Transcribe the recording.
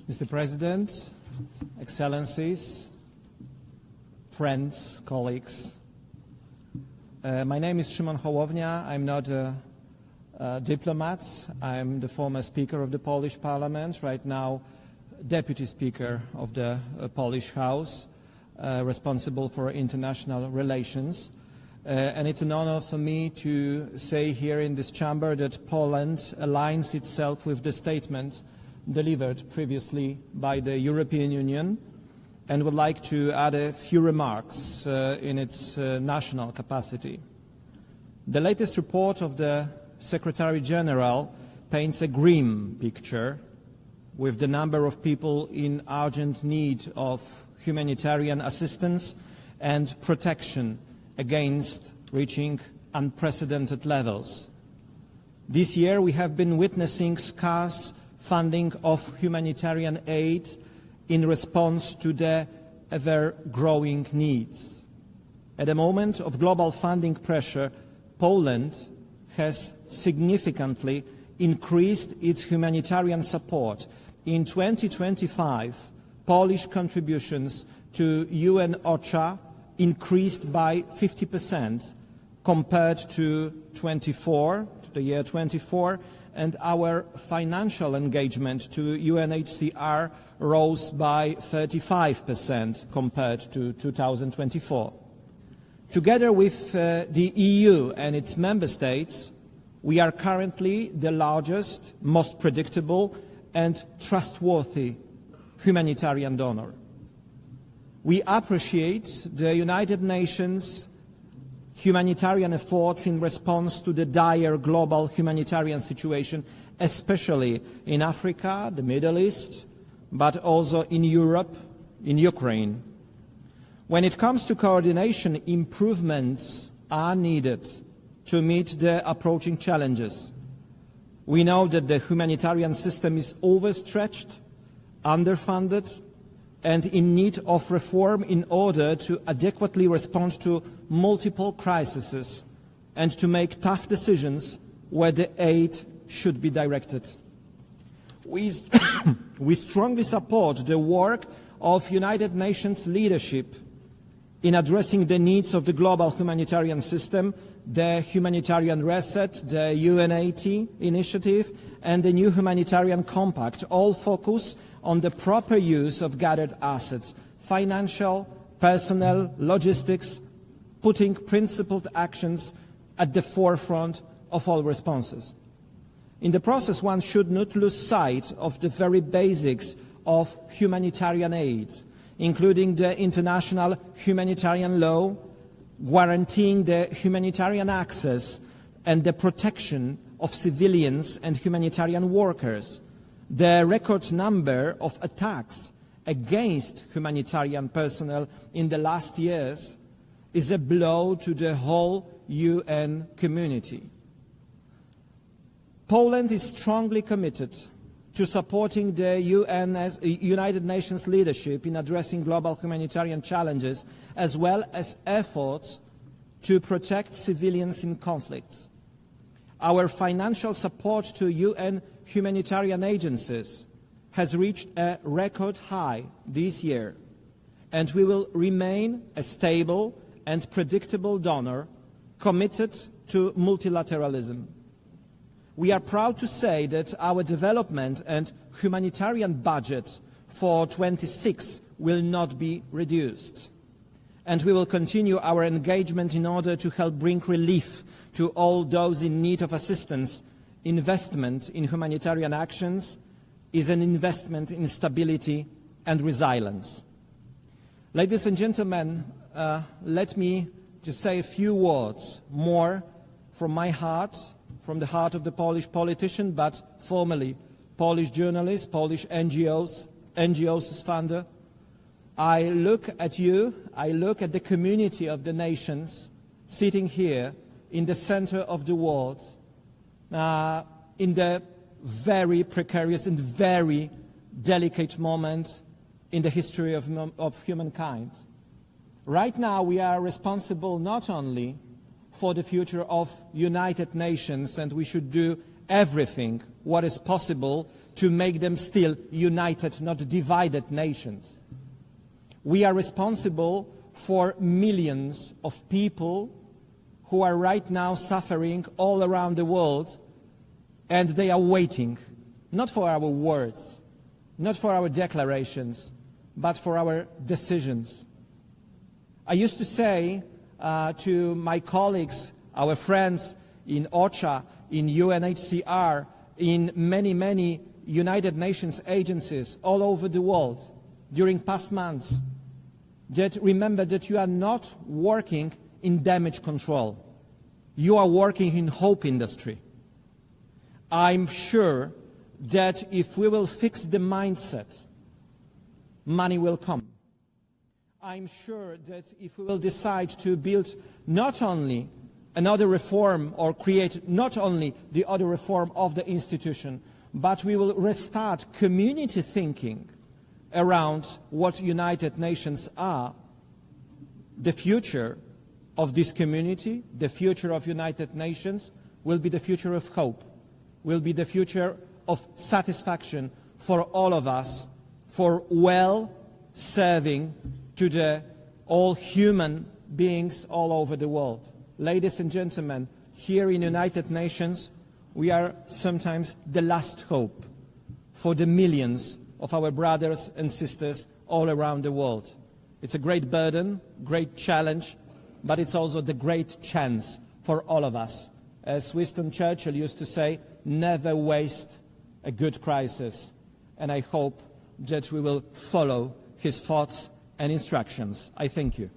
Mr. President, Excellencies, friends, colleagues, my name is Szymon Hołownia. I'm not a diplomat. I'm the former Speaker of the Polish Parliament, right now Deputy Speaker of the Polish House, responsible for international relations. And it's an honor for me to say here in this chamber that Poland aligns itself with the statement delivered previously by the European Union and would like to add a few remarks in its national capacity. The latest report of the Secretary General paints a grim picture with the number of people in urgent need of humanitarian assistance and protection against reaching unprecedented levels. This year we have been witnessing scarce funding of humanitarian aid in response to the ever-growing needs. At a moment of global funding pressure, Poland has significantly increased its humanitarian support. In 2025, Polish contributions to UN OCHA increased by 50% compared to the year 24, and our financial engagement to UNHCR rose by 35% compared to 2024. Together with the EU and its member states, we are currently the largest, most predictable and trustworthy humanitarian donor. We appreciate the United Nations humanitarian efforts in response to the dire global humanitarian situation, especially in Africa, the Middle East, but also in Europe, in Ukraine. When it comes to coordination, improvements are needed to meet the approaching challenges. We know that the humanitarian system is overstretched, underfunded, and in need of reform in order to adequately respond to multiple crises and to make tough decisions where the aid should be directed. We strongly support the work of United Nations leadership in addressing the needs of the global humanitarian system, the humanitarian reset, the UNAID initiative, and the new humanitarian compact, all focus on the proper use of gathered assets, financial, personnel, logistics, putting principled actions at the forefront of all responses. In the process, one should not lose sight of the very basics of humanitarian aid, including the international humanitarian law, guaranteeing the humanitarian access and the protection of civilians and humanitarian workers. The record number of attacks against humanitarian personnel in the last years is a blow to the whole UN community. Poland is strongly committed to supporting the United Nations leadership in addressing global humanitarian challenges, as well as efforts to protect civilians in conflicts. Our financial support to UN humanitarian agencies has reached a record high this year, and we will remain a stable and predictable donor committed to multilateralism. We are proud to say that our development and humanitarian budget for 26 will not be reduced, and we will continue our engagement in order to help bring relief to all those in need of assistance. Investment in humanitarian actions is an investment in stability and resilience. Ladies and gentlemen, let me just say a few words more from my heart, from the heart of the Polish politician, but formerly Polish journalist, Polish NGOs as founder. I look at you, I look at the community of the nations sitting here in the center of the world, in the very precarious and very delicate moment in the history of humankind. Right now we are responsible not only for the future of United Nations, and we should do everything what is possible to make them still united, not divided nations. We are responsible for millions of people who are right now suffering all around the world, and they are waiting, not for our words, not for our declarations, but for our decisions. I used to say to my colleagues, our friends in OCHA, in UNHCR, in many United Nations agencies all over the world during past months, that remember that you are not working in damage control. You are working in hope industry. I'm sure that if we will fix the mindset, money will come. I'm sure that if we will decide to build not only another reform or create not only the other reform of the institution, but we will restart community thinking around what United Nations are, the future of this community, the future of United Nations, will be the future of hope, will be the future of satisfaction for all of us, for well-serving to the all human beings all over the world. Ladies and gentlemen, here in United Nations, we are sometimes the last hope for the millions of our brothers and sisters all around the world. It's a great burden, great challenge, but it's also the great chance for all of us. As Winston Churchill used to say, never waste a good crisis. And I hope that we will follow his thoughts and instructions. I thank you.